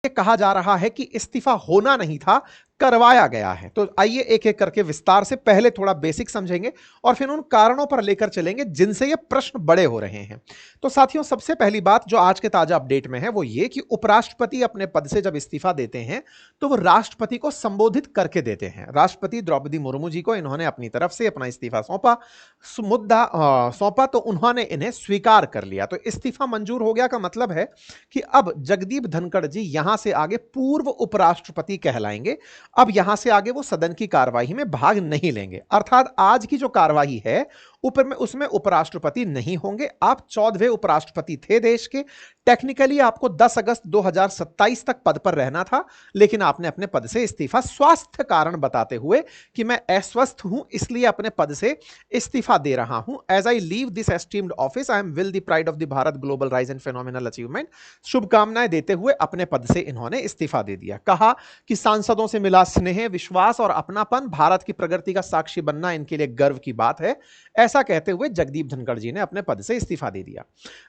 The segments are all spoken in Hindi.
कहा जा रहा है कि इस्तीफा होना नहीं था, करवाया गया है। तो आइए एक एक करके विस्तार से पहले थोड़ा बेसिक समझेंगे और फिर उन कारणों पर लेकर चलेंगे जिनसे ये प्रश्न बड़े हो रहे हैं। तो साथियों, सबसे पहली बात जो आज के ताजा अपडेट में है वो ये कि उपराष्ट्रपति अपने पद से जब इस्तीफा देते हैं तो वो राष्ट्रपति को संबोधित करके देते हैं। राष्ट्रपति द्रौपदी मुर्मू जी को इन्होंने अपनी तरफ से अपना इस्तीफा सौंपा, मुद्दा सौंपा, तो उन्होंने इन्हें स्वीकार कर लिया। तो इस्तीफा मंजूर हो गया का मतलब है कि अब जगदीप धनखड़ जी यहां से आगे पूर्व उपराष्ट्रपति कहलाएंगे। अब यहां से आगे वो सदन की कार्यवाही में भाग नहीं लेंगे, अर्थात आज की जो कार्यवाही है ऊपर में उसमें उपराष्ट्रपति नहीं होंगे। आप 14वें उपराष्ट्रपति थे देश के। टेक्निकली आपको 10 अगस्त 2027 तक पद पर रहना था, लेकिन आपने अपने पद से इस्तीफा स्वास्थ्य कारण बताते हुए कि मैं अस्वस्थ हूं इसलिए अपने पद से इस्तीफा दे रहा हूं। As I leave this esteemed office I am will the pride of the Bharat global rise and phenomenal achievement, शुभकामनाएं देते हुए अपने पद से इन्होंने इस्तीफा दे दिया। कहा कि सांसदों से मिला स्नेह, विश्वास और अपनापन, भारत की प्रगति का साक्षी बनना इनके लिए गर्व की बात है। ऐसा कहते हुए जगदीप धनखड़ जी ने अपने पद से इस्तीफा दे दिया।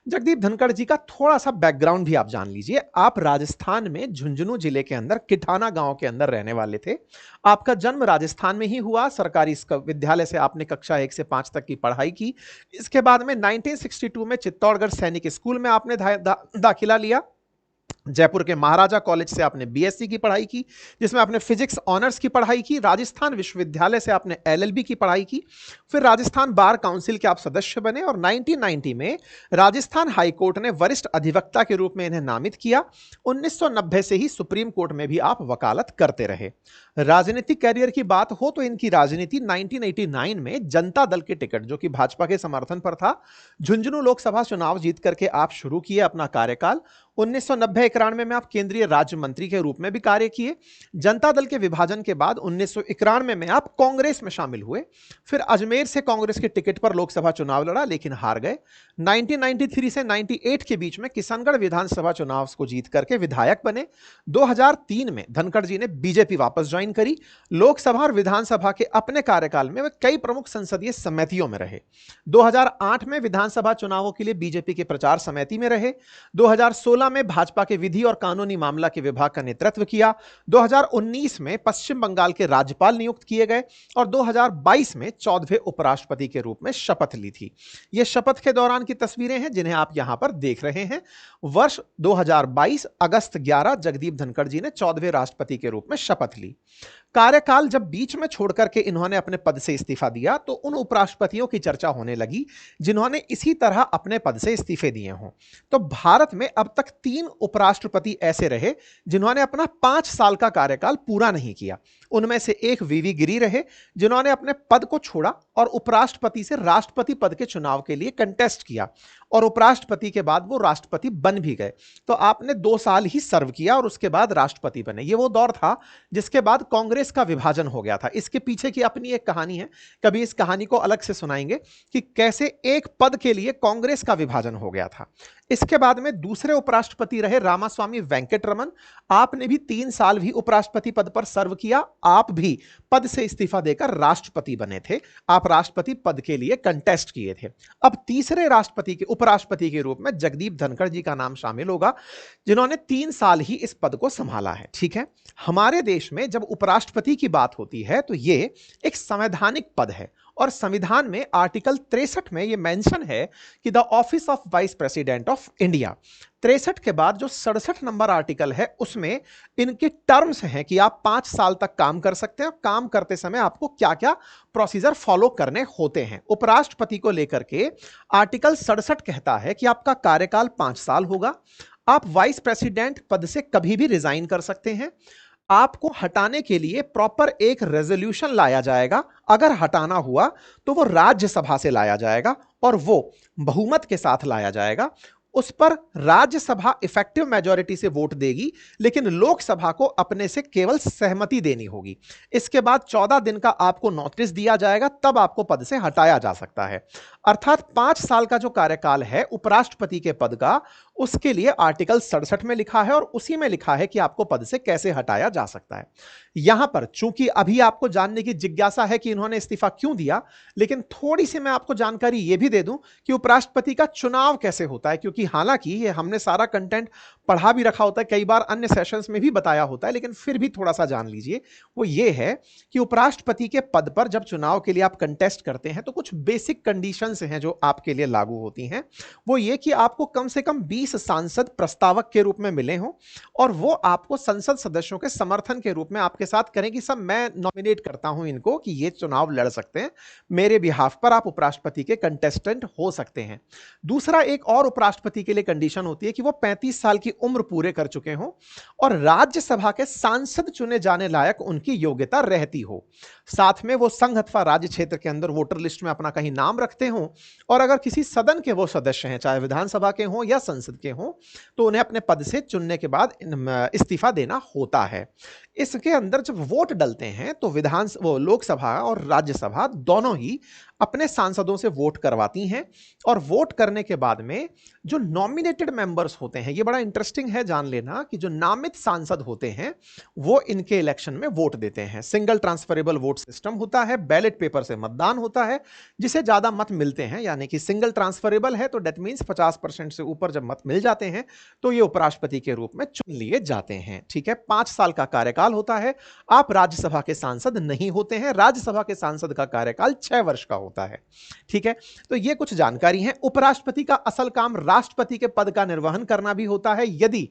जगदीप धनखड़ जी का थोड़ा सा बैकग्राउंड भी आप जान लीजिए। आप राजस्थान में झुंझुनू जिले के अंदर किठाना गांव के अंदर रहने वाले थे। आपका जन्म राजस्थान में ही हुआ। सरकारी विद्यालय से आपने कक्षा 1 से 5 तक की पढ़ाई की। इसके बाद में 1962 में चित्तौड़गढ़ सैनिक स्कूल में आपने दाखिला लिया। जयपुर के महाराजा कॉलेज से आपने बीएससी की पढ़ाई की, जिसमें आपने फिजिक्स ऑनर्स की पढ़ाई की। राजस्थान विश्वविद्यालय से आपने एलएलबी की पढ़ाई की। फिर राजस्थान बार काउंसिल के आप सदस्य बने और 1990 में राजस्थान हाई कोर्ट ने वरिष्ठ अधिवक्ता के रूप में इन्हें नामित किया। 1990 से ही सुप्रीम कोर्ट में भी आप वकालत करते रहे। राजनीतिक कैरियर की बात हो तो इनकी राजनीति 1989 में जनता दल के टिकट, जो कि भाजपा के समर्थन पर था, झुंझुनू लोकसभा चुनाव जीत करके आप शुरू किए अपना कार्यकाल। 1990-91 में आप केंद्रीय राज्य मंत्री के रूप में भी कार्य किए। जनता दल के विभाजन के बाद 1991 में आप कांग्रेस में शामिल हुए। फिर अजमेर से कांग्रेस के टिकट पर लोकसभा चुनाव लड़ा लेकिन हार गए। 1993 से 98 के बीच में किशनगढ़ विधानसभा चुनाव को जीत करके विधायक बने। 2003 में धनखड़ जी ने बीजेपी वापस ज्वाइन करी। लोकसभा और विधानसभा के अपने कार्यकाल में वे कई प्रमुख संसदीय समितियों में रहे। 2008 में विधानसभा चुनावों के लिए बीजेपी के प्रचार समिति में रहे। 2016 में भाजपा के विधि और कानूनी मामला के विभाग का नेतृत्व किया। 2019 में पश्चिम बंगाल के राज्यपाल नियुक्त किए गए और 2022 में 14वें उपराष्ट्रपति के रूप में शपथ ली थी। यह शपथ के दौरान की तस्वीरें हैं जिन्हें आप यहां पर देख रहे हैं। वर्ष 2022 अगस्त 11 जगदीप धनखड़ जी ने 14वें राष्ट्रपति के रूप में शपथ ली। कार्यकाल जब बीच में छोड़कर के इन्होंने अपने पद से इस्तीफा दिया तो उन उपराष्ट्रपतियों की चर्चा होने लगी जिन्होंने इसी तरह अपने पद से इस्तीफे दिए हों। तो भारत में अब तक 3 उपराष्ट्रपति ऐसे रहे जिन्होंने अपना 5 साल का कार्यकाल पूरा नहीं किया। उनमें से एक वीवी गिरी रहे जिन्होंने अपने पद को छोड़ा और उपराष्ट्रपति से राष्ट्रपति पद के चुनाव के लिए कंटेस्ट किया और उपराष्ट्रपति के बाद वो राष्ट्रपति बन भी गए। तो आपने 2 साल ही सर्व किया और उसके बाद राष्ट्रपति बने। ये वो दौर था जिसके बाद कांग्रेस का विभाजन हो गया था। इसके पीछे की अपनी एक कहानी है, कभी इस कहानी को अलग से सुनाएंगे कि कैसे एक पद के लिए कांग्रेस का विभाजन हो गया था। इसके बाद में दूसरे उपराष्ट्रपति रहे रामास्वामी वेंकटरमन। आपने भी 3 साल भी उपराष्ट्रपति पद पर सर्व किया। आप भी पद से इस्तीफा देकर राष्ट्रपति बने थे। आप राष्ट्रपति पद के लिए कंटेस्ट किए थे। अब तीसरे राष्ट्रपति के उपराष्ट्रपति के रूप में जगदीप धनखड़ जी का नाम शामिल होगा जिन्होंने 3 साल ही इस पद को संभाला है। ठीक है, हमारे देश में जब उपराष्ट्रपति की बात होती है तो यह एक संवैधानिक पद है और संविधान में आर्टिकल 63 में यह मेंशन है कि the office of vice president of India. 63 के बाद जो 67 नंबर आर्टिकल है उसमें इनके टर्म्स हैं कि आप 5 साल तक काम कर सकते हैं और काम करते समय आपको क्या क्या प्रोसीजर फॉलो करने होते हैं। उपराष्ट्रपति को लेकर के आर्टिकल 67 कहता है कि आपका कार्यकाल 5 साल होगा। आप वाइस प्रेसिडेंट पद से कभी भी रिजाइन कर सकते हैं। आपको हटाने के लिए प्रॉपर एक रेजोल्यूशन लाया जाएगा। अगर हटाना हुआ तो वो राज्यसभा से लाया जाएगा और वो बहुमत के साथ लाया जाएगा। उस पर राज्यसभा इफेक्टिव मेजॉरिटी से वोट देगी, लेकिन लोकसभा को अपने से केवल सहमति देनी होगी। इसके बाद 14 दिन का आपको नोटिस दिया जाएगा, तब आपको पद से हटाया जा सकता है। अर्थात 5 साल का जो कार्यकाल है उपराष्ट्रपति के पद का, उसके लिए आर्टिकल 67 में लिखा है और उसी में लिखा है कि आपको पद से कैसे हटाया जा सकता है। यहां पर चूंकि अभी आपको जानने की जिज्ञासा है कि इन्होंने इस्तीफा क्यों दिया, लेकिन थोड़ी सी मैं आपको जानकारी यह भी दे दूं कि उपराष्ट्रपति का चुनाव कैसे होता है, क्योंकि हालांकि ये हमने सारा कंटेंट पढ़ा भी रखा होता है, कई बार अन्य सेशंस में भी बताया होता है, लेकिन फिर भी थोड़ा सा जान लीजिए। वो ये है कि उपराष्ट्रपति के पद पर जब चुनाव के लिए आप कंटेस्ट करते हैं तो कुछ बेसिक कंडीशंस हैं जो आपके लिए लागू होती हैं। वो ये कि आपको कम से कम 20 सांसद प्रस्तावक के रूप में मिले हों और वो आपको संसद सदस्यों के समर्थन के रूप में आपके साथ करें कि सब मैं नॉमिनेट करता हूं इनको कि ये चुनाव लड़ सकते हैं, मेरे बिहाफ पर आप उपराष्ट्रपति के कंटेस्टेंट हो सकते हैं। दूसरा, एक और उपराष्ट्रपति के लिए कंडीशन होती है कि वो 35 साल की उम्र पूरे कर चुके हों और राज्यसभा के सांसद चुने जाने लायक उनकी योग्यता रहती हो। साथ में वो संघ अथवा राज्य क्षेत्र के अंदर वोटर लिस्ट में अपना कहीं नाम रखते हों और अगर किसी सदन के वो सदस्य हैं, चाहे विधानसभा के हों या संसद के हों, तो उन्हें अपने पद से चुनने के बाद इस्तीफा देना होता है। इसके अंदर जब वोट डलते हैं तो वो लोकसभा और राज्यसभा दोनों ही अपने सांसदों से वोट करवाती हैं और वोट करने के बाद में जो नॉमिनेटेड मेंबर्स होते हैं, ये बड़ा इंटरेस्टिंग है जान लेना कि जो नामित सांसद होते हैं वो इनके इलेक्शन में वोट देते हैं। सिंगल ट्रांसफरेबल वोट सिस्टम होता है, बैलेट पेपर से मतदान होता है, जिसे ज्यादा मत मिलते हैं, यानी कि सिंगल ट्रांसफरेबल है तो डेट मीन्स 50% से ऊपर जब मत मिल जाते हैं तो ये उपराष्ट्रपति के रूप में चुन लिए जाते हैं। ठीक है, 5 साल का कार्यकाल होता है। आप राज्यसभा के सांसद नहीं होते हैं, राज्यसभा के सांसद का कार्यकाल 6 वर्ष का होता है। ठीक है, तो ये कुछ जानकारी है। उपराष्ट्रपति का असल काम राष्ट्रपति के पद का निर्वहन करना भी होता है। यदि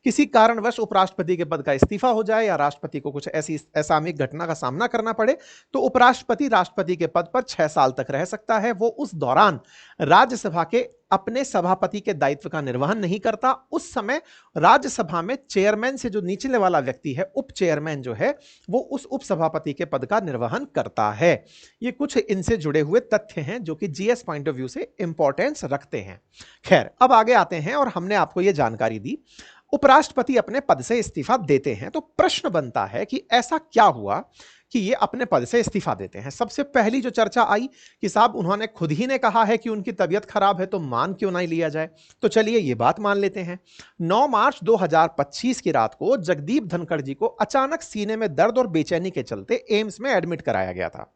किसी कारणवश उपराष्ट्रपति के पद का इस्तीफा हो जाए या राष्ट्रपति को कुछ ऐसी असामयिक घटना का सामना करना पड़े तो उपराष्ट्रपति राष्ट्रपति के पद पर 6 साल तक रह सकता है। वो उस दौरान राज्यसभा के अपने सभापति के दायित्व का निर्वहन नहीं करता। उस समय राज्यसभा में चेयरमैन से जो नीचे वाला व्यक्ति है, उप चेयरमैन जो है, वो उस उपसभापति के पद का निर्वहन करता है। ये कुछ इनसे जुड़े हुए तथ्य हैं जो कि जीएस पॉइंट ऑफ व्यू से इंपॉर्टेंस रखते हैं। खैर, अब आगे आते हैं और हमने आपको ये जानकारी दी, उपराष्ट्रपति अपने पद से इस्तीफा देते हैं तो प्रश्न बनता है कि ऐसा क्या हुआ कि ये अपने पद से इस्तीफा देते हैं। सबसे पहली जो चर्चा आई कि साहब उन्होंने खुद ही ने कहा है कि उनकी तबीयत खराब है तो मान क्यों नहीं लिया जाए। तो चलिए ये बात मान लेते हैं। 9 मार्च 2025 की रात को जगदीप धनखड़ जी को अचानक सीने में दर्द और बेचैनी के चलते एम्स में एडमिट कराया गया था।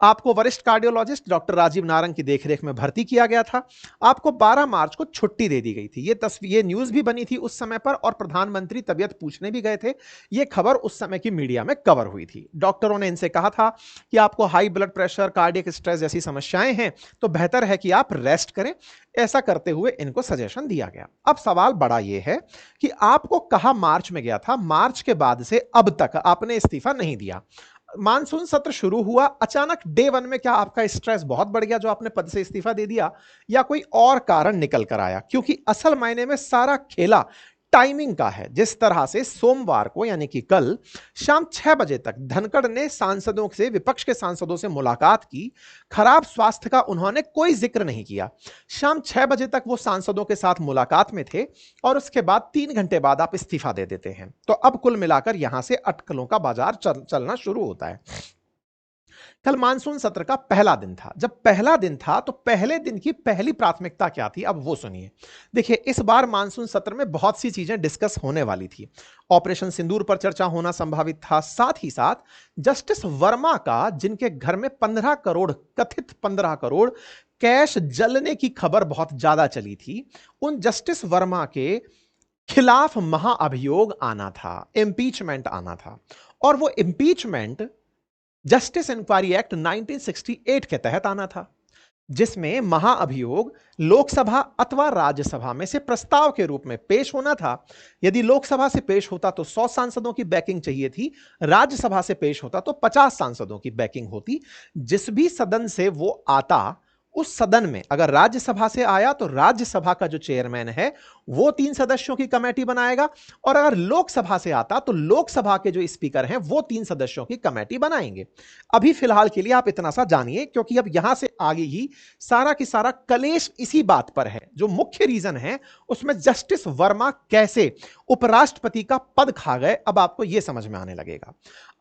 आपको वरिष्ठ कार्डियोलॉजिस्ट डॉक्टर राजीव नारंग की देखरेख में भर्ती किया गया था। आपको 12 मार्च को छुट्टी दे दी गई थी। ये न्यूज भी बनी थी उस समय पर और प्रधानमंत्री तबियत पूछने भी गए थे। ये खबर उस समय की मीडिया में कवर हुई थी। डॉक्टरों ने इनसे कहा था कि आपको high blood pressure, cardiac stress जैसी समस्याएं हैं तो बेहतर है कि आप रेस्ट करें। ऐसा करते हुए इनको सजेशन दिया गया। अब सवाल बड़ा ये है कि आपको कहा मार्च में गया था, मार्च के बाद से अब तक आपने इस्तीफा नहीं दिया। मानसून सत्र शुरू हुआ, अचानक डे 1 में क्या आपका स्ट्रेस बहुत बढ़ गया जो आपने पद से इस्तीफा दे दिया, या कोई और कारण निकल कर आया? क्योंकि असल मायने में सारा खेला टाइमिंग का है। जिस तरह से सोमवार को यानी कि कल शाम 6 बजे तक धनखड़ ने सांसदों से, विपक्ष के सांसदों से मुलाकात की, खराब स्वास्थ्य का उन्होंने कोई जिक्र नहीं किया। शाम 6 बजे तक वो सांसदों के साथ मुलाकात में थे और उसके बाद 3 घंटे बाद आप इस्तीफा दे देते हैं। तो अब कुल मिलाकर यहां से अटकलों का बाजार चलना शुरू होता है। कल मानसून सत्र का पहला दिन था। जब पहला दिन था तो पहले दिन की पहली प्राथमिकता क्या थी, अब वो सुनिए। देखिए, इस बार मानसून सत्र में बहुत सी चीजें डिस्कस होने वाली थी। ऑपरेशन सिंदूर पर चर्चा होना संभावित था। साथ ही साथ जस्टिस वर्मा का, जिनके घर में 15 करोड़, कथित 15 करोड़ कैश जलने की खबर बहुत ज्यादा चली थी, उन जस्टिस वर्मा के खिलाफ महाअभियोग आना था, इंपीचमेंट आना था। और वो इंपीचमेंट जस्टिस इंक्वायरी एक्ट 1968 के तहत आना था, जिसमें महाअभियोग लोकसभा अथवा राज्यसभा में से प्रस्ताव के रूप में पेश होना था। यदि लोकसभा से पेश होता तो 100 सांसदों की बैकिंग चाहिए थी, राज्यसभा से पेश होता तो 50 सांसदों की बैकिंग होती। जिस भी सदन से वो आता, उस सदन में अगर राज्यसभा से आया तो राज्यसभा का जो चेयरमैन है वो 3 सदस्यों की कमेटी बनाएगा, और अगर लोकसभा से आता तो लोकसभा के जो स्पीकर हैं वो 3 सदस्यों की कमेटी बनाएंगे। अभी फिलहाल के लिए आप इतना सा जानिए, क्योंकि अब यहां से आगे ही सारा की सारा कलेश इसी बात पर है। जो मुख्य रीजन है उसमें जस्टिस वर्मा कैसे उपराष्ट्रपति का पद खा गए, अब आपको यह समझ में आने लगेगा।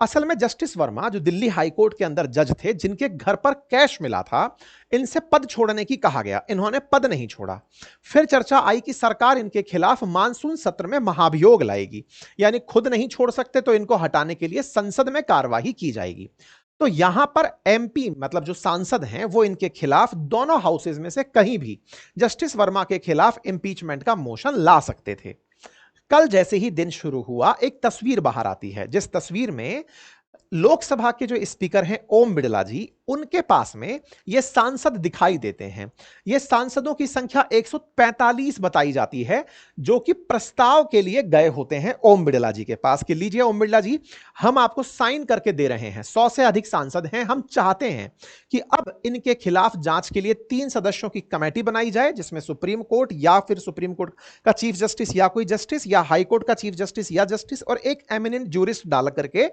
असल में जस्टिस वर्मा जो दिल्ली हाईकोर्ट के अंदर जज थे, जिनके घर पर कैश मिला था, इनसे पद छोड़ने की कहा गया। इन्होंने पद नहीं छोड़ा। फिर चर्चा आई कि सरकार इनके खिलाफ मानसून सत्र में महाभियोग लाएगी, यानी खुद नहीं छोड़ सकते तो इनको हटाने के लिए संसद में कार्यवाही की जाएगी। तो यहां पर एमपी, मतलब जो सांसद हैं, वो इनके खिलाफ दोनों हाउसेज में से कहीं भी जस्टिस वर्मा के खिलाफ इंपीचमेंट का मोशन ला सकते थे। कल जैसे ही दिन शुरू हुआ एक तस्वीर बाहर आती है, जिस तस्वीर में लोकसभा के जो स्पीकर हैं ओम बिड़ला जी, उनके पास में ये सांसद दिखाई देते हैं। ये सांसदों की संख्या 145 बताई जाती है, जो कि प्रस्ताव के लिए गए होते हैं ओम बिड़ला जी के पास कि लीजिए ओम बिड़ला जी, हम आपको साइन करके दे रहे हैं, 100 से अधिक सांसद हैं, हम चाहते हैं कि अब इनके खिलाफ जांच के लिए 3 सदस्यों की कमेटी बनाई जाए, जिसमें सुप्रीम कोर्ट या फिर सुप्रीम कोर्ट का चीफ जस्टिस या कोई जस्टिस या हाई कोर्ट का चीफ जस्टिस या जस्टिस और एक एमिनेंट जूरिस्ट डाल करके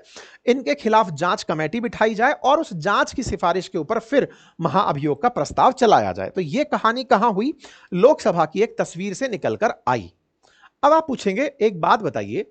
इनके खिलाफ जांच कमेटी बिठाई जाए और उस जांच की सिफारिश के ऊपर फिर महाअभियोग का प्रस्ताव चलाया जाए। तो यह कहानी कहां हुई? लोकसभा की एक तस्वीर से निकलकर आई। अब आप पूछेंगे एक बात बताइए,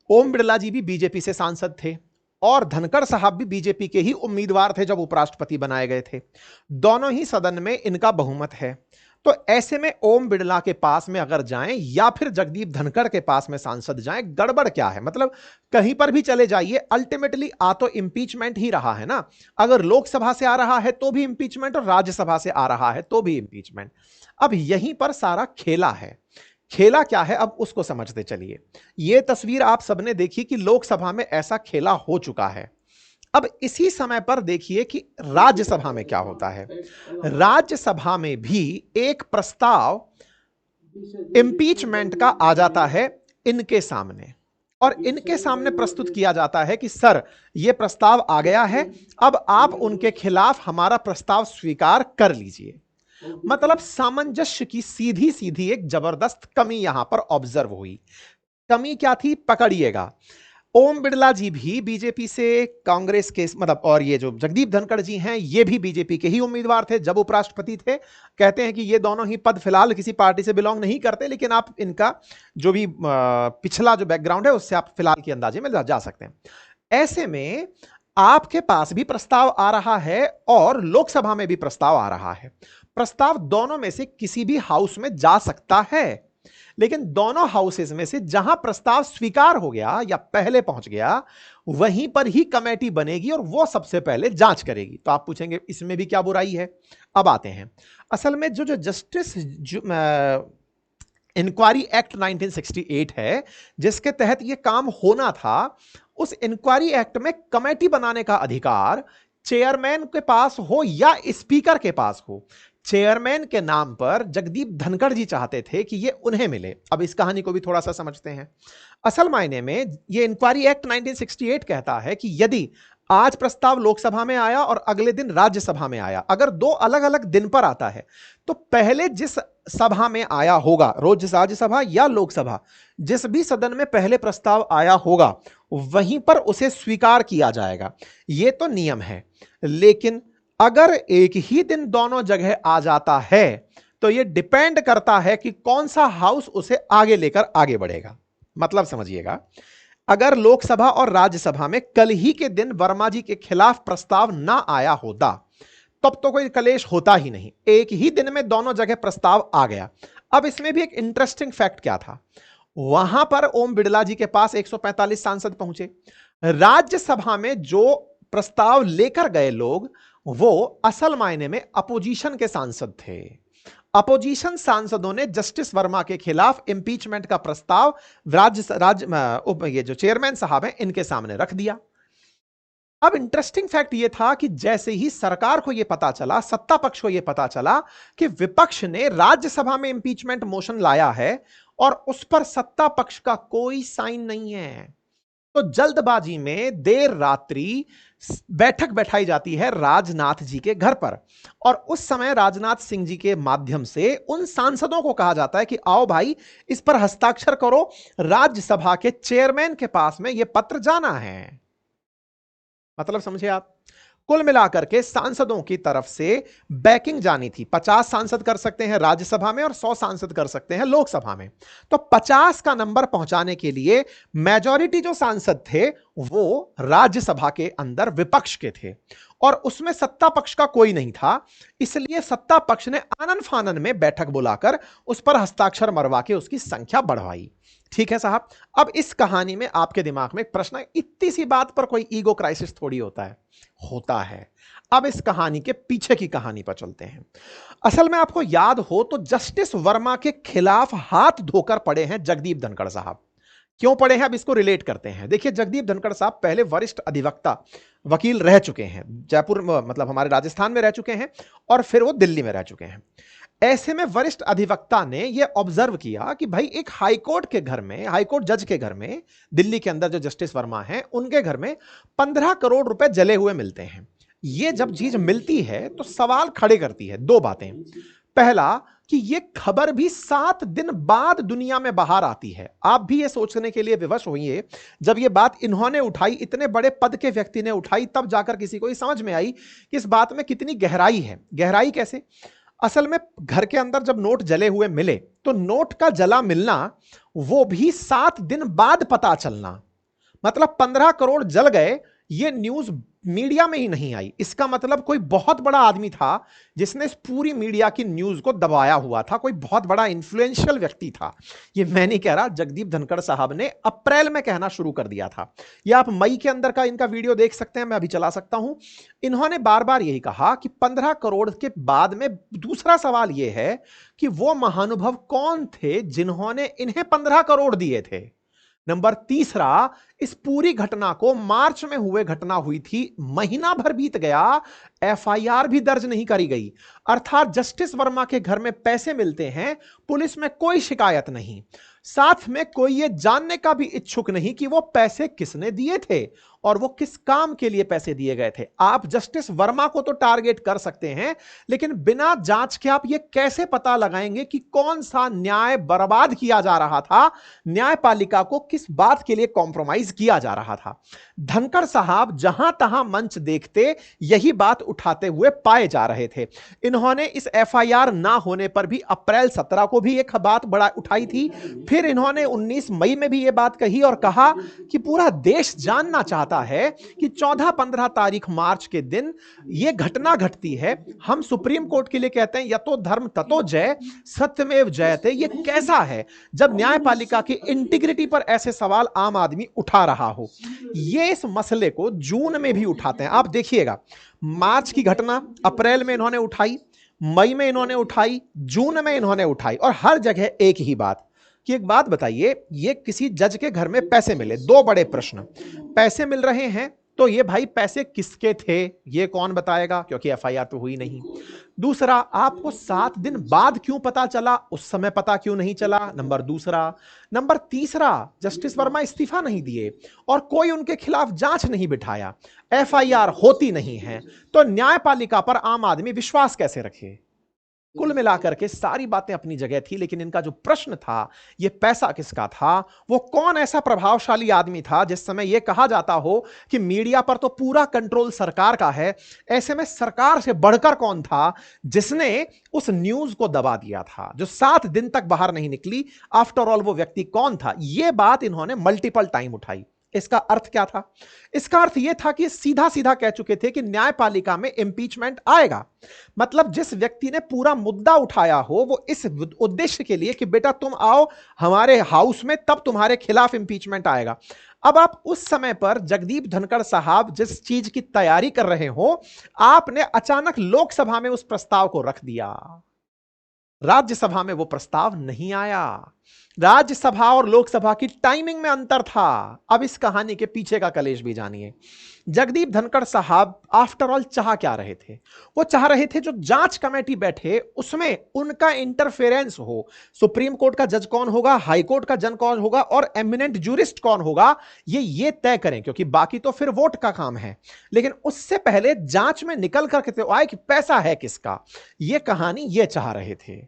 ओम बिड़ला जी भी बीजेपी से सांसद थे और धनखड़ साहब भी बीजेपी के ही उम्मीदवार थे जब उपराष्ट्रपति बनाए गए थे। दोनों ही सदन में इनका बहुमत है। तो ऐसे में ओम बिड़ला के पास में अगर जाएं या फिर जगदीप धनखड़ के पास में सांसद जाएं, गड़बड़ क्या है? मतलब कहीं पर भी चले जाइए, अल्टीमेटली आ तो इंपीचमेंट ही रहा है ना। अगर लोकसभा से आ रहा है तो भी इंपीचमेंट और राज्यसभा से आ रहा है तो भी इंपीचमेंट। अब यहीं पर सारा खेला है। खेला क्या है अब उसको समझते चलिए। यह तस्वीर आप सबने देखी कि लोकसभा में ऐसा खेला हो चुका है। अब इसी समय पर देखिए कि राज्यसभा में क्या होता है। राज्यसभा में भी एक प्रस्ताव इंपीचमेंट का आ जाता है इनके सामने, और इनके सामने प्रस्तुत किया जाता है कि सर यह प्रस्ताव आ गया है, अब आप उनके खिलाफ हमारा प्रस्ताव स्वीकार कर लीजिए। मतलब सामंजस्य की सीधी सीधी एक जबरदस्त कमी यहां पर ऑब्जर्व हुई। कमी क्या थी? पकड़िएगा। ओम बिड़ला जी भी बीजेपी से, कांग्रेस के मतलब, और ये जो जगदीप धनखड़ जी हैं ये भी बीजेपी के ही उम्मीदवार थे जब उपराष्ट्रपति थे। कहते हैं कि ये दोनों ही पद फिलहाल किसी पार्टी से बिलोंग नहीं करते, लेकिन आप इनका जो भी पिछला जो बैकग्राउंड है उससे आप फिलहाल के अंदाजे में जा सकते हैं। ऐसे में आपके पास भी प्रस्ताव आ रहा है और लोकसभा में भी प्रस्ताव आ रहा है। प्रस्ताव दोनों में से किसी भी हाउस में जा सकता है, लेकिन दोनों हाउसेज में से जहां प्रस्ताव स्वीकार हो गया या पहले पहुंच गया, वहीं पर ही कमेटी बनेगी और वो सबसे पहले जांच करेगी। तो आप पूछेंगे इसमें भी क्या बुराई है? अब आते हैं। असल में जो जस्टिस इंक्वायरी एक्ट 1968 है, जिसके तहत यह काम होना था, उस इंक्वायरी एक्ट में कमेटी बनाने का अधिकार चेयरमैन के पास हो या स्पीकर के पास हो। चेयरमैन के नाम पर जगदीप धनखड़ जी चाहते थे कि यह उन्हें मिले। अब इस कहानी को भी थोड़ा सा समझते हैं। असल मायने में यह इंक्वायरी एक्ट 1968 कहता है कि यदि आज प्रस्ताव लोकसभा में आया और अगले दिन राज्यसभा में आया, अगर दो अलग अलग दिन पर आता है, तो पहले जिस सभा में आया होगा, रोज राज्यसभा या लोकसभा, जिस भी सदन में पहले प्रस्ताव आया होगा वहीं पर उसे स्वीकार किया जाएगा। यह तो नियम है। लेकिन अगर एक ही दिन दोनों जगह आ जाता है तो यह डिपेंड करता है कि कौन सा हाउस उसे आगे लेकर आगे बढ़ेगा। मतलब समझिएगा, अगर लोकसभा और राज्यसभा में कल ही के दिन वर्मा जी के खिलाफ प्रस्ताव ना आया होता तब तो कोई कलेश होता ही नहीं। एक ही दिन में दोनों जगह प्रस्ताव आ गया। अब इसमें भी एक इंटरेस्टिंग फैक्ट क्या था, वहां पर ओम बिड़ला जी के पास 145 सांसद पहुंचे। राज्यसभा में जो प्रस्ताव लेकर गए लोग वो असल मायने में अपोजिशन के सांसद थे। अपोजिशन सांसदों ने जस्टिस वर्मा के खिलाफ इंपीचमेंट का प्रस्ताव ये जो चेयरमैन साहब हैं इनके सामने रख दिया। अब इंटरेस्टिंग फैक्ट यह था कि जैसे ही सरकार को यह पता चला, सत्ता पक्ष को यह पता चला कि विपक्ष ने राज्यसभा में इंपीचमेंट मोशन लाया है और उस पर सत्ता पक्ष का कोई साइन नहीं है, तो जल्दबाजी में देर रात्रि बैठक बैठाई जाती है राजनाथ जी के घर पर, और उस समय राजनाथ सिंह जी के माध्यम से उन सांसदों को कहा जाता है कि आओ भाई इस पर हस्ताक्षर करो, राज्यसभा के चेयरमैन के पास में यह पत्र जाना है। मतलब समझे आप, कुल मिलाकर के सांसदों की तरफ से बैकिंग जानी थी। 50 सांसद कर सकते हैं राज्यसभा में और 100 सांसद कर सकते हैं लोकसभा में। तो 50 का नंबर पहुंचाने के लिए मेजॉरिटी जो सांसद थे वो राज्यसभा के अंदर विपक्ष के थे और उसमें सत्ता पक्ष का कोई नहीं था। इसलिए सत्ता पक्ष ने आनन फानन में बैठक बुलाकर उस पर हस्ताक्षर मरवा के उसकी संख्या बढ़वाई। ठीक है साहब, अब इस कहानी में आपके दिमाग में एक प्रश्न है, इतनी सी बात पर कोई ईगो क्राइसिस थोड़ी होता है, होता है। अब इस कहानी के पीछे की कहानी पर चलते हैं। असल में आपको याद हो तो जस्टिस वर्मा के खिलाफ हाथ धोकर पड़े हैं जगदीप धनखड़ साहब। क्यों पढ़े हैं अब इसको रिलेट करते हैं। देखिए जगदीप धनखड़ साहब पहले वरिष्ठ अधिवक्ता वकील रह चुके हैं, जयपुर मतलब हमारे राजस्थान में रह चुके हैं और फिर वो दिल्ली में रह चुके हैं। ऐसे में वरिष्ठ अधिवक्ता ने यह ऑब्जर्व किया कि भाई एक हाईकोर्ट के घर में, हाईकोर्ट जज के घर में, दिल्ली के अंदर जो जस्टिस वर्मा हैं उनके घर में 15 करोड़ रुपए जले हुए मिलते हैं। ये जब चीज मिलती है तो सवाल खड़े करती है दो बातें। पहला कि ये खबर भी 7 दिन बाद दुनिया में बाहर आती है। आप भी ये सोचने के लिए विवश होइए, जब ये बात इन्होंने उठाई, इतने बड़े पद के व्यक्ति ने उठाई, तब जाकर किसी को ये समझ में आई कि इस बात में कितनी गहराई है। गहराई कैसे? असल में घर के अंदर जब नोट जले हुए मिले तो नोट का जला मिलना, वो भी 7 दिन बाद पता चलना, मतलब 15 करोड़ जल गए, ये न्यूज मीडिया में ही नहीं आई। इसका मतलब कोई बहुत बड़ा आदमी था जिसने इस पूरी मीडिया की न्यूज को दबाया हुआ था, कोई बहुत बड़ा इन्फ्लुएंशियल व्यक्ति था। ये मैं नहीं कह रहा, जगदीप धनखड़ साहब ने अप्रैल में कहना शुरू कर दिया था। ये आप मई के अंदर का इनका वीडियो देख सकते हैं, मैं अभी चला सकता हूं। इन्होंने बार बार यही कहा कि 15 करोड़ के बाद में दूसरा सवाल यह है कि वो महानुभव कौन थे जिन्होंने इन्हें 15 करोड़ दिए थे। नंबर तीसरा, इस पूरी घटना को मार्च में हुए घटना हुई थी, महीना भर बीत गया, एफआईआर भी दर्ज नहीं करी गई। अर्थात जस्टिस वर्मा के घर में पैसे मिलते हैं, पुलिस में कोई शिकायत नहीं, साथ में कोई यह जानने का भी इच्छुक नहीं कि वो पैसे किसने दिए थे और वो किस काम के लिए पैसे दिए गए थे। आप जस्टिस वर्मा को तो टारगेट कर सकते हैं, लेकिन बिना जांच के आप ये कैसे पता लगाएंगे कि कौन सा न्याय बर्बाद किया जा रहा था, न्यायपालिका को किस बात के लिए कॉम्प्रोमाइज किया जा रहा था। धनखड़ साहब जहां तहां मंच देखते यही बात उठाते हुए पाए जा रहे थे। इन्होंने इस एफआईआर ना होने पर भी अप्रैल 17 को भी एक बात बड़ा उठाई थी, फिर इन्होंने 19 मई में भी यह बात कही और कहा कि पूरा देश जानना चाहता है कि 14-15 तारीख मार्च के दिन यह घटना घटती है। हम सुप्रीम कोर्ट के लिए कहते हैं यतो धर्म ततो जय, सत्यमेव जयते। यह कैसा है जब न्यायपालिका की इंटीग्रिटी पर ऐसे सवाल आम आदमी उठा रहा हो। ये इस मसले को जून में भी उठाते हैं। आप देखिएगा, मार्च की घटना अप्रैल में इन्होंने उठाई, मई में इन्होंने उठाई, जून में इन्होंने उठाई, और हर जगह एक ही बात कि एक बात बताइए, ये किसी जज के घर में पैसे मिले, दो बड़े प्रश्न। पैसे मिल रहे हैं तो ये भाई पैसे किसके थे ये कौन बताएगा, क्योंकि एफआईआर तो हुई नहीं। दूसरा, आपको 7 दिन बाद क्यों पता चला, उस समय पता क्यों नहीं चला, नंबर दूसरा। नंबर तीसरा, जस्टिस वर्मा इस्तीफा नहीं दिए और कोई उनके खिलाफ जांच नहीं बिठाया, एफआईआर होती नहीं है, तो न्यायपालिका पर आम आदमी विश्वास कैसे रखे। कुल मिलाकर के सारी बातें अपनी जगह थी, लेकिन इनका जो प्रश्न था, यह पैसा किसका था, वो कौन ऐसा प्रभावशाली आदमी था जिस समय यह कहा जाता हो कि मीडिया पर तो पूरा कंट्रोल सरकार का है, ऐसे में सरकार से बढ़कर कौन था जिसने उस न्यूज को दबा दिया था जो 7 दिन तक बाहर नहीं निकली। आफ्टर ऑल वो व्यक्ति कौन था, यह बात इन्होंने मल्टीपल टाइम उठाई। इसका अर्थ क्या था? इसका अर्थ यह था कि सीधा सीधा कह चुके थे कि न्यायपालिका में इंपीचमेंट आएगा। मतलब जिस व्यक्ति ने पूरा मुद्दा उठाया हो वो इस उद्देश्य के लिए कि बेटा तुम आओ हमारे हाउस में, तब तुम्हारे खिलाफ इंपीचमेंट आएगा। अब आप उस समय पर जगदीप धनखड़ साहब जिस चीज की तैयारी कर रहे हो, आपने अचानक लोकसभा में उस प्रस्ताव को रख दिया। राज्यसभा में वो प्रस्ताव नहीं आया। राज्यसभा और लोकसभा की टाइमिंग में अंतर था। अब इस कहानी के पीछे का कलेश भी जानिए। जगदीप धनखड़ साहब आफ्टर ऑल चाह क्या रहे थे? वो चाह रहे थे जो जांच कमेटी बैठे उसमें उनका इंटरफेरेंस हो। सुप्रीम कोर्ट का जज कौन होगा, हाई कोर्ट का जज कौन होगा और एमिनेंट जूरिस्ट कौन होगा, ये तय करें, क्योंकि बाकी तो फिर वोट का काम है। लेकिन उससे पहले जांच में निकल करके तो आए कि पैसा है किसका। ये कहानी ये चाह रहे थे।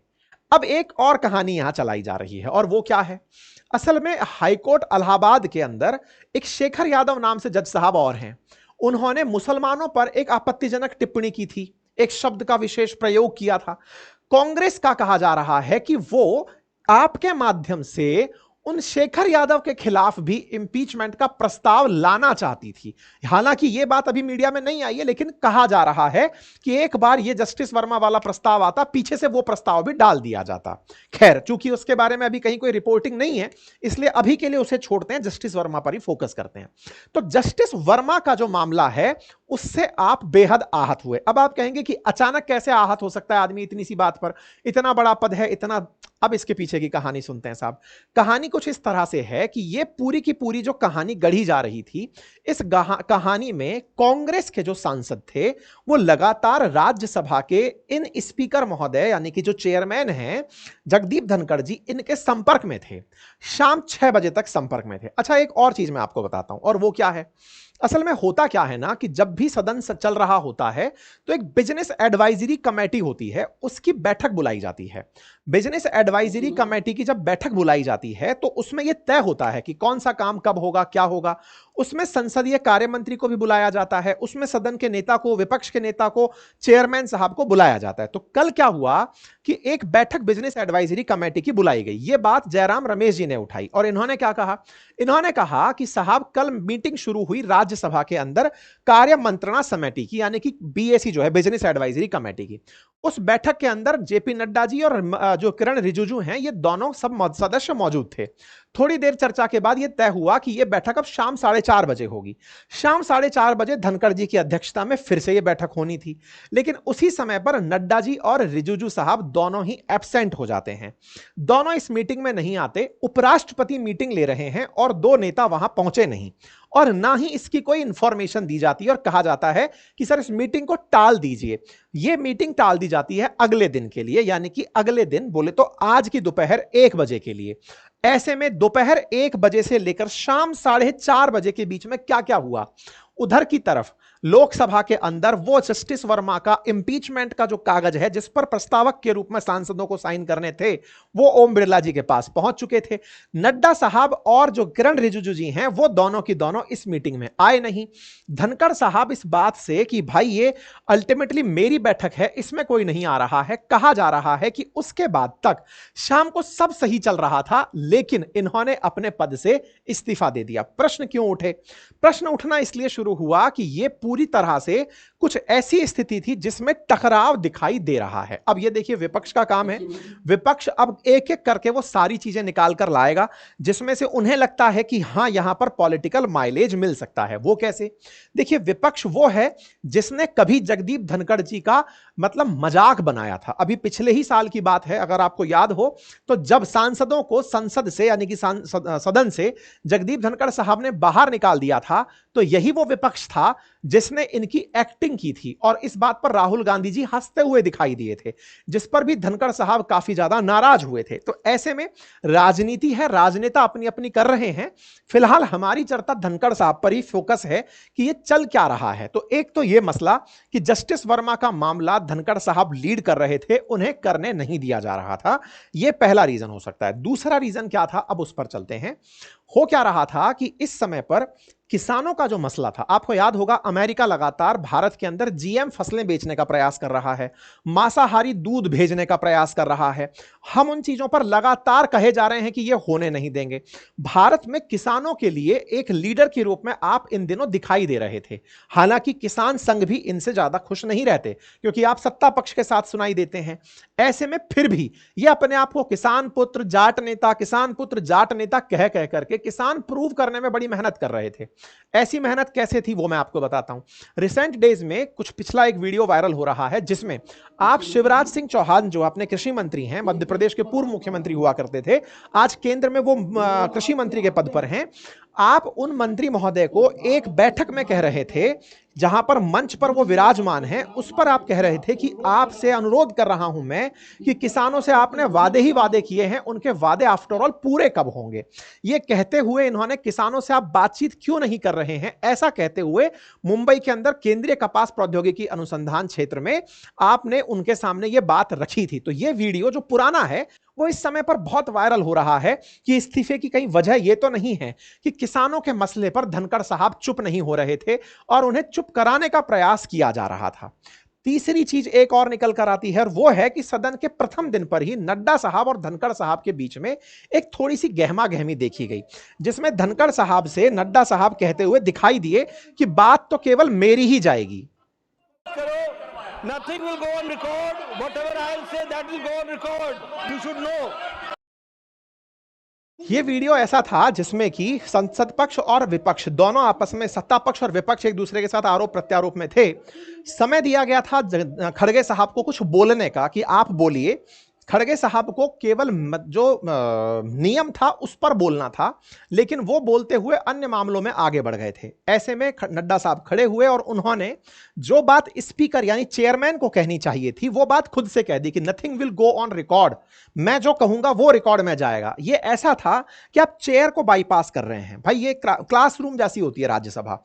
अब एक और कहानी यहां चलाई जा रही है, और वो क्या है? असल में हाईकोर्ट इलाहाबाद के अंदर एक शेखर यादव नाम से जज साहब और हैं। उन्होंने मुसलमानों पर एक आपत्तिजनक टिप्पणी की थी, एक शब्द का विशेष प्रयोग किया था। कांग्रेस का कहा जा रहा है कि वो आपके माध्यम से उन शेखर यादव के खिलाफ भी इंपीचमेंट का प्रस्ताव लाना चाहती थी। हालांकि यह बात अभी मीडिया में नहीं आई है, लेकिन कहा जा रहा है कि एक बार यह जस्टिस वर्मा वाला प्रस्ताव आता, पीछे से वो प्रस्ताव भी डाल दिया जाता। खैर, चूंकि उसके बारे में अभी कहीं कोई रिपोर्टिंग नहीं है, इसलिए अभी के लिए उसे छोड़ते हैं, जस्टिस वर्मा पर ही फोकस करते हैं। तो जस्टिस वर्मा का जो मामला है उससे आप बेहद आहत हुए। अब आप कहेंगे कि अचानक कैसे आहत हो सकता है आदमी इतनी सी बात पर, इतना बड़ा पद है, इतना। अब इसके पीछे की कहानी सुनते हैं साहब। कहानी कुछ इस तरह से है कि ये पूरी की पूरी जो कहानी गढ़ी जा रही थी, इस कहानी में कांग्रेस के जो सांसद थे वो लगातार राज्यसभा के इन स्पीकर महोदय यानी कि जो चेयरमैन हैं जगदीप धनखड़ जी, इनके संपर्क में थे। शाम 6 बजे तक संपर्क में थे। अच्छा, एक और चीज मैं आपको बताता हूं, और वो क्या है, असल में होता क्या है ना कि जब भी सदन चल रहा होता है तो एक बिजनेस एडवाइजरी कमेटी होती है, उसकी बैठक बुलाई जाती है। बिजनेस एडवाइजरी कमेटी की जब बैठक बुलाई जाती है तो उसमें यह तय होता है कि कौन सा काम कब होगा, क्या होगा। उसमें संसदीय कार्य मंत्री को भी बुलाया जाता है, उसमें सदन के नेता को, विपक्ष के नेता को, चेयरमैन साहब को बुलाया जाता है। तो कल क्या हुआ कि एक बैठक बिजनेस एडवाइजरी कमेटी की बुलाई गई। यह बात जयराम रमेश जी ने उठाई और इन्होंने क्या कहा, इन्होंने कहा कि साहब कल मीटिंग शुरू हुई राज्यसभा के अंदर कार्य मंत्रणा समिति की, यानी कि बीएसी जो है बिजनेस एडवाइजरी कमेटी की। उस बैठक के अंदर जेपी नड्डा जी और जो किरण रिजिजू हैं, ये दोनों सब सदस्य मौजूद थे। थोड़ी देर चर्चा के बाद यह तय हुआ कि यह बैठक अब शाम 4:30 बजे होगी। शाम 4:30 बजे धनखड़ जी की अध्यक्षता में फिर से यह बैठक होनी थी, लेकिन उसी समय पर नड्डा जी और रिजिजू साहब दोनों ही एब्सेंट हो जाते हैं। दोनों इस मीटिंग में नहीं आते। उपराष्ट्रपति मीटिंग ले रहे हैं और दो नेता वहां पहुंचे नहीं, और ना ही इसकी कोई इंफॉर्मेशन दी जाती है और कहा जाता है कि सर इस मीटिंग को टाल दीजिए। यह मीटिंग टाल दी जाती है अगले दिन के लिए, यानी कि अगले दिन बोले तो आज की दोपहर 1 बजे के लिए। ऐसे में दोपहर 1 बजे से लेकर शाम 4:30 बजे के बीच में क्या क्या हुआ, उधर की तरफ लोकसभा के अंदर वो जस्टिस वर्मा का इंपीचमेंट का जो कागज है जिस पर प्रस्तावक के रूप में सांसदों को साइन करने थे, वो ओम बिरला जी के पास पहुंच चुके थे। नड्डा साहब और जो किरण रिजिजू जी हैं वो दोनों की दोनों इस मीटिंग में आए नहीं। धनखड़ साहब इस बात से कि भाई ये अल्टीमेटली मेरी बैठक है, इसमें कोई नहीं आ रहा है, कहा जा रहा है कि उसके बाद तक शाम को सब सही चल रहा था, लेकिन इन्होंने अपने पद से इस्तीफा दे दिया। प्रश्न क्यों उठे? प्रश्न उठना इसलिए शुरू हुआ कि यह पूरी तरह से कुछ ऐसी स्थिति थी जिसमें टकराव दिखाई दे रहा है। अब यह देखिए विपक्ष का काम है, विपक्ष अब एक एक करके वो सारी चीजें निकाल कर लाएगा जिसमें से उन्हें लगता है कि हां यहां पर पॉलिटिकल माइलेज मिल सकता है। वो कैसे? देखिए विपक्ष वो है जिसने कभी जगदीप धनखड़ जी का मतलब मजाक बनाया था। अभी पिछले ही साल की बात है, अगर आपको याद हो तो जब सांसदों को संसद से यानी कि सदन से जगदीप धनखड़ साहब ने बाहर निकाल दिया था, तो यही वो विपक्ष था जिसने इनकी एक्टिंग की थी और इस बात पर राहुल गांधी जी हंसते हुए दिखाई दिए थे, जिस पर भी धनखड़ साहब काफी ज्यादा नाराज हुए थे। तो ऐसे में राजनीति है, राजनेता अपनी अपनी कर रहे हैं। फिलहाल हमारी चर्चा धनखड़ साहब पर ही फोकस है कि ये चल क्या रहा है। तो एक तो ये मसला कि जस्टिस वर्मा का मामला धनखड़ साहब लीड कर रहे थे, उन्हें करने नहीं दिया जा रहा था। यह पहला रीजन हो सकता है। दूसरा रीजन क्या था, अब उस पर चलते हैं। हो क्या रहा था कि इस समय पर किसानों का जो मसला था, आपको याद होगा अमेरिका लगातार भारत के अंदर जीएम फसलें बेचने का प्रयास कर रहा है, मांसाहारी दूध भेजने का प्रयास कर रहा है। हम उन चीजों पर लगातार कहे जा रहे हैं कि ये होने नहीं देंगे। भारत में किसानों के लिए एक लीडर के रूप में आप इन दिनों दिखाई दे रहे थे। हालांकि किसान संघ भी इनसे ज्यादा खुश नहीं रहते क्योंकि आप सत्ता पक्ष के साथ सुनाई देते हैं। ऐसे में फिर भी ये अपने आप को किसान पुत्र जाट नेता, किसान पुत्र जाट नेता कह कह करके किसान प्रूव करने में बड़ी मेहनत कर रहे थे। ऐसी मेहनत कैसे थी वो मैं आपको बताता हूं। रिसेंट डेज में कुछ पिछला एक वीडियो वायरल हो रहा है जिसमें आप शिवराज सिंह चौहान जो अपने कृषि मंत्री हैं, मध्य प्रदेश के पूर्व मुख्यमंत्री हुआ करते थे, आज केंद्र में वो कृषि मंत्री के पद पर हैं। आप उन मंत्री महोदय को एक बैठक में कह रहे थे, जहां पर मंच पर वो विराजमान हैं, उस पर आप कह रहे थे कि आपसे अनुरोध कर रहा हूं मैं कि किसानों से आपने वादे ही वादे किए हैं, उनके वादे आफ्टर ऑल पूरे कब होंगे। ये कहते हुए इन्होंने किसानों से आप बातचीत क्यों नहीं कर रहे हैं, ऐसा कहते हुए मुंबई के अंदर केंद्रीय कपास प्रौद्योगिकी अनुसंधान क्षेत्र में आपने उनके सामने ये बात रखी थी। तो ये वीडियो जो पुराना है वो इस समय पर बहुत वायरल हो रहा है कि इस्तीफे की कहीं वजह यह तो नहीं है कि किसानों के मसले पर धनखड़ साहब चुप नहीं हो रहे थे और उन्हें चुप कराने का प्रयास किया जा रहा था। तीसरी चीज एक और निकल कर आती है और वो है कि सदन के प्रथम दिन पर ही नड्डा साहब और धनखड़ साहब के बीच में एक थोड़ी सी गहमा गहमी देखी गई, जिसमें धनखड़ साहब से नड्डा साहब कहते हुए दिखाई दिए कि बात तो केवल मेरी ही जाएगी। Nothing will go on record. Whatever I'll say, that will go on record. You should know. ये वीडियो ऐसा था जिसमें कि संसद पक्ष और विपक्ष दोनों आपस में, सत्ता पक्ष और विपक्ष एक दूसरे के साथ आरोप प्रत्यारोप में थे। समय दिया गया था खड़गे साहब को कुछ बोलने का कि आप बोलिए। खड़गे साहब को केवल जो नियम था उस पर बोलना था, लेकिन वो बोलते हुए अन्य मामलों में आगे बढ़ गए थे। ऐसे में नड्डा साहब खड़े हुए और उन्होंने जो बात स्पीकर यानी चेयरमैन को कहनी चाहिए थी वो बात खुद से कह दी कि nothing will go on record, मैं जो कहूंगा वो रिकॉर्ड में जाएगा। ये ऐसा था कि आप चेयर को बाईपास कर रहे हैं। भाई ये क्लासरूम जैसी होती है राज्यसभा।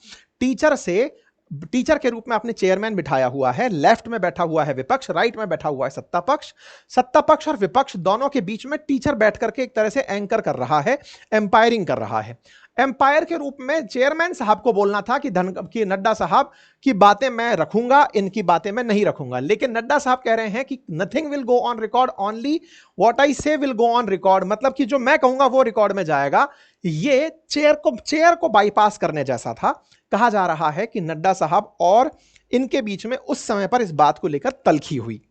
टीचर के रूप में आपने चेयरमैन बिठाया हुआ है, लेफ्ट में बैठा हुआ है विपक्ष, राइट में बैठा हुआ है सत्ता पक्ष। सत्ता पक्ष और विपक्ष दोनों के बीच में टीचर बैठ करके एक तरह से एंकर कर रहा है, एम्पायरिंग कर रहा है। एम्पायर के रूप में चेयरमैन साहब को बोलना था कि नड्डा साहब की बातें मैं रखूंगा, इनकी बातें मैं नहीं रखूंगा। लेकिन नड्डा साहब कह रहे हैं कि nothing will go on record, only what I से विल गो ऑन रिकॉर्ड, मतलब कि जो मैं कहूंगा वो रिकॉर्ड में जाएगा। ये चेयर को बाईपास करने जैसा था। कहा जा रहा है कि नड्डा साहब और इनके बीच में उस समय पर इस बात को लेकर तलखी हुई,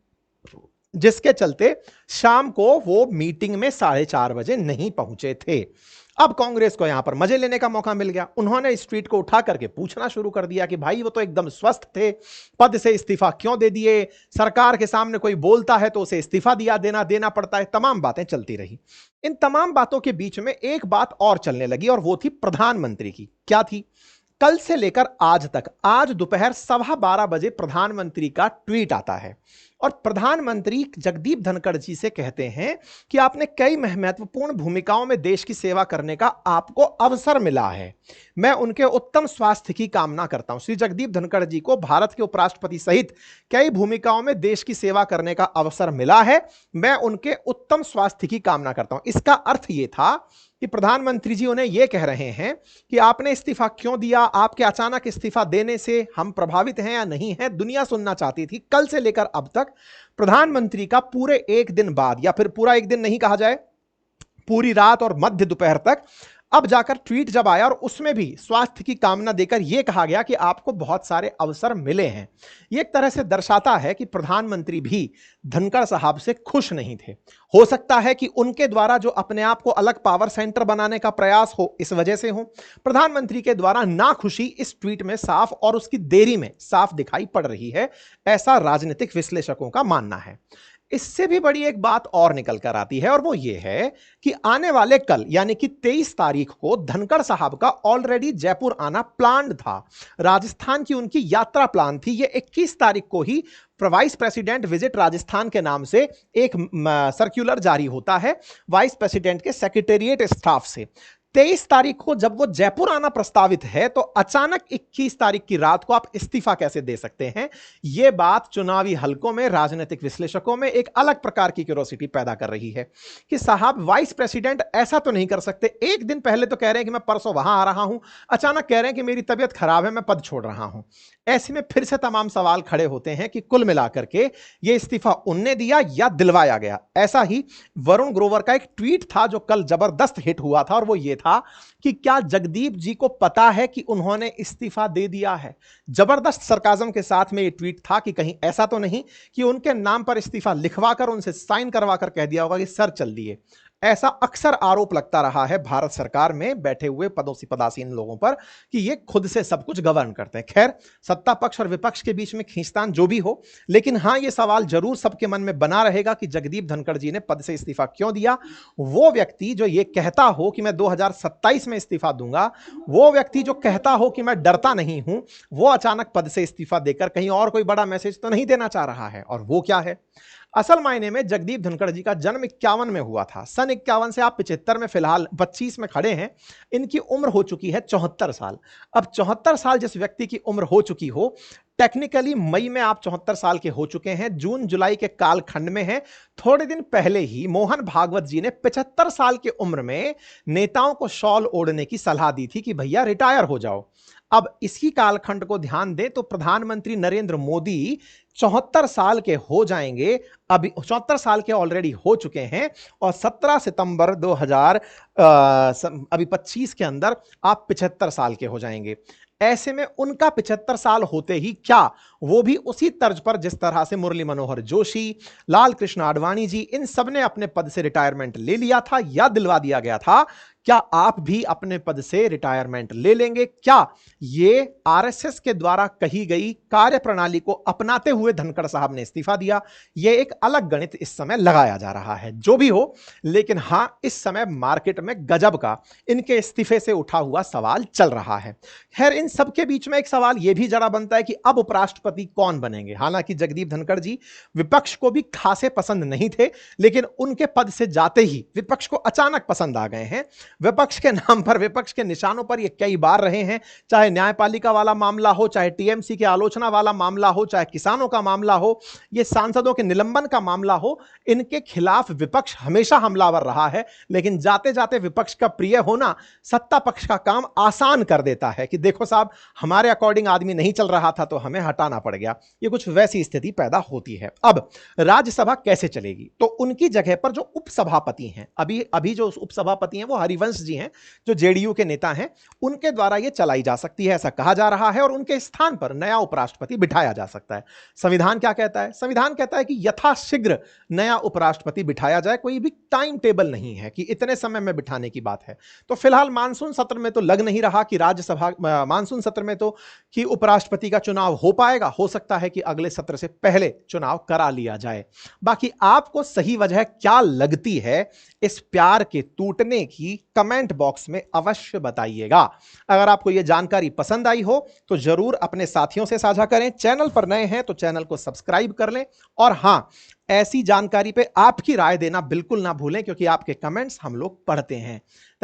जिसके चलते शाम को वो मीटिंग में 4:30 बजे नहीं पहुंचे थे। अब कांग्रेस को यहां पर मजे लेने का मौका मिल गया। उन्होंने इस ट्वीट को उठा करके पूछना शुरू कर दिया कि भाई वो तो एकदम स्वस्थ थे, पद से इस्तीफा क्यों दे दिए, सरकार के सामने कोई बोलता है तो उसे इस्तीफा देना पड़ता है। तमाम बातें चलती रही। इन तमाम बातों के बीच में एक बात और चलने लगी और वो थी प्रधानमंत्री की। क्या थी? कल से लेकर आज तक, आज दोपहर 12:15 बजे प्रधानमंत्री का ट्वीट आता है और प्रधानमंत्री जगदीप धनखड़ जी से कहते हैं कि आपने कई महत्वपूर्ण भूमिकाओं में देश की सेवा करने का आपको अवसर मिला है, मैं उनके उत्तम स्वास्थ्य की कामना करता हूं। श्री जगदीप धनखड़ जी को भारत के उपराष्ट्रपति सहित कई भूमिकाओं में देश की सेवा करने का अवसर मिला है, मैं उनके उत्तम स्वास्थ्य की कामना करता हूं। इसका अर्थ यह था कि प्रधानमंत्री जी उन्हें यह कह रहे हैं कि आपने इस्तीफा क्यों दिया, आपके अचानक इस्तीफा देने से हम प्रभावित हैं या नहीं हैं, दुनिया सुनना चाहती थी। कल से लेकर अब तक प्रधानमंत्री का पूरे एक दिन बाद, या फिर पूरा एक दिन नहीं कहा जाए, पूरी रात और मध्य दोपहर तक अब जाकर ट्वीट जब आया और उसमें भी स्वास्थ्य की कामना देकर यह कहा गया कि आपको बहुत सारे अवसर मिले हैं। यह एक तरह से दर्शाता है कि प्रधानमंत्री भी धनखड़ साहब से खुश नहीं थे। हो सकता है कि उनके द्वारा जो अपने आप को अलग पावर सेंटर बनाने का प्रयास हो, इस वजह से हो। प्रधानमंत्री के द्वारा नाखुशी इस ट्वीट में साफ और उसकी देरी में साफ दिखाई पड़ रही है, ऐसा राजनीतिक विश्लेषकों का मानना है। इससे भी बड़ी एक बात और निकल कर आती है और वो ये है कि आने वाले कल यानी कि 23 तारीख को धनखड़ साहब का ऑलरेडी जयपुर आना प्लान्ड था। राजस्थान की उनकी यात्रा प्लान थी। ये 21 तारीख को ही वाइस प्रेसिडेंट विजिट राजस्थान के नाम से एक सर्कुलर जारी होता है वाइस प्रेसिडेंट के सेक्रेटेरिएट स्टाफ से। 23 तारीख को जब वो जयपुर आना प्रस्तावित है तो अचानक 21 तारीख की रात को आप इस्तीफा कैसे दे सकते हैं? यह बात चुनावी हलकों में राजनीतिक विश्लेषकों में एक अलग प्रकार की क्यूरोसिटी पैदा कर रही है कि साहब वाइस प्रेसिडेंट ऐसा तो नहीं कर सकते। एक दिन पहले तो कह रहे हैं कि मैं परसों वहां आ रहा हूं, अचानक कह रहे हैं कि मेरी तबीयत खराब है, मैं पद छोड़ रहा हूं। ऐसे में फिर से तमाम सवाल खड़े होते हैं कि कुल मिलाकर के यह इस्तीफा उनने दिया या दिलवाया गया। ऐसा ही वरुण ग्रोवर का एक ट्वीट था जो कल जबरदस्त हिट हुआ था और वो ये था कि क्या जगदीप जी को पता है कि उन्होंने इस्तीफा दे दिया है। जबरदस्त सरकाजम के साथ में ये ट्वीट था कि कहीं ऐसा तो नहीं कि उनके नाम पर इस्तीफा लिखवाकर उनसे साइन करवाकर कह दिया होगा कि सर चल दिए। ऐसा अक्सर आरोप लगता रहा है भारत सरकार में बैठे हुए पदासीन लोगों पर कि ये खुद से सब कुछ गवर्न करते हैं। खैर, सत्ता पक्ष और विपक्ष के बीच में खींचतान जो भी हो, लेकिन हां ये सवाल जरूर सबके मन में बना रहेगा कि जगदीप धनखड़ जी ने पद से इस्तीफा क्यों दिया। वो व्यक्ति जो ये कहता हो कि मैं 2027 में इस्तीफा दूंगा, वो व्यक्ति जो कहता हो कि मैं डरता नहीं हूं, वो अचानक पद से इस्तीफा देकर कहीं और कोई बड़ा मैसेज तो नहीं देना चाह रहा है। और वो क्या है? असल मायने में जगदीप धनखड़ जी का जन्म 51 में हुआ था। सन 51 से आप 75 में, फिलहाल 25 में खड़े हैं। इनकी उम्र हो चुकी है 74 साल। अब 74 साल जिस व्यक्ति की उम्र हो चुकी हो, टेक्निकली मई में आप 74 साल के हो चुके हैं, जून जुलाई के कालखंड में हैं। थोड़े दिन पहले ही मोहन भागवत जी ने 75 साल की उम्र में नेताओं को शॉल ओढ़ने की सलाह दी थी कि भैया रिटायर हो जाओ। अब इसी कालखंड को ध्यान दें तो प्रधानमंत्री नरेंद्र मोदी 74 साल के हो जाएंगे, अभी 74 साल के ऑलरेडी हो चुके हैं और 17 सितंबर 2025 के अंदर आप 75 साल के हो जाएंगे। ऐसे में उनका 75 साल होते ही क्या वो भी उसी तर्ज पर जिस तरह से मुरली मनोहर जोशी, लाल कृष्ण आडवाणी जी, इन सब ने अपने पद से रिटायरमेंट ले लिया था या दिलवा दिया गया था, क्या आप भी अपने पद से रिटायरमेंट ले लेंगे? क्या ये आरएसएस के द्वारा कही गई कार्यप्रणाली को अपनाते हुए धनखड़ साहब ने इस्तीफा दिया। यह एक अलग गणित इस समय लगाया जा रहा है, जो भी हो, लेकिन हां, इस समय मार्केट में गजब का इनके इस्तीफे से उठा हुआ सवाल चल रहा है। खैर, इन सबके बीच में एक सवाल यह भी जरा बनता है कि अब उपराष्ट्रपति कौन बनेंगे। हालांकि जगदीप धनखड़ जी विपक्ष को भी खासे पसंद नहीं थे, लेकिन उनके पद से जाते ही विपक्ष को अचानक पसंद आ गए हैं। विपक्ष के नाम पर, विपक्ष के निशानों पर ये कई बार रहे हैं, चाहे न्यायपालिका वाला मामला हो, चाहे टीएमसी के आलोचना वाला मामला हो, चाहे किसानों का मामला हो, ये सांसदों के निलंबन का मामला हो, इनके खिलाफ विपक्ष हमेशा हमलावर रहा है। लेकिन जाते जाते विपक्ष का प्रिय होना सत्ता पक्ष का काम आसान कर देता है कि देखो साहब, हमारे अकॉर्डिंग आदमी नहीं चल रहा था तो हमें हटाना पड़ गया। ये कुछ वैसी स्थिति पैदा होती है। अब राज्यसभा कैसे चलेगी, तो उनकी जगह पर जो उपसभापति हैं, अभी जो उपसभापति हैं वो हरिवंश जी हैं, जो जेडीयू के नेता हैं, उनके द्वारा ये चलाई जा सकती है, ऐसा कहा जा रहा है, और उनके स्थान पर नया उपराष्ट्रपति बिठाया जा सकता है। संविधान क्या कहता है? संविधान कहता है कि यथाशीघ्र नया उपराष्ट्रपति बिठाया जाए। कोई भी टाइम टेबल नहीं है कि इतने समय में बिठाने की बात है। तो फिलहाल मानसून सत्र में तो लग नहीं रहा कि राज्यसभा, मानसून सत्र में तो कि उपराष्ट्रपति का चुनाव हो पाएगा। हो सकता है कि अगले सत्र से पहले चुनाव करा लिया जाए। बाकी आपको सही वजह क्या लगती है इस प्यार के टूटने की, कमेंट बॉक्स में अवश्य बताइएगा। अगर आपको यह जानकारी पसंद आई हो तो जरूर अपने साथियों से साझा करें। चैनल पर नए हैं तो चैनल को सब्सक्राइब कर लें, और हां, ऐसी जानकारी पे आपकी राय देना बिल्कुल ना भूलें, क्योंकि आपके कमेंट्स हम लोग पढ़ते हैं।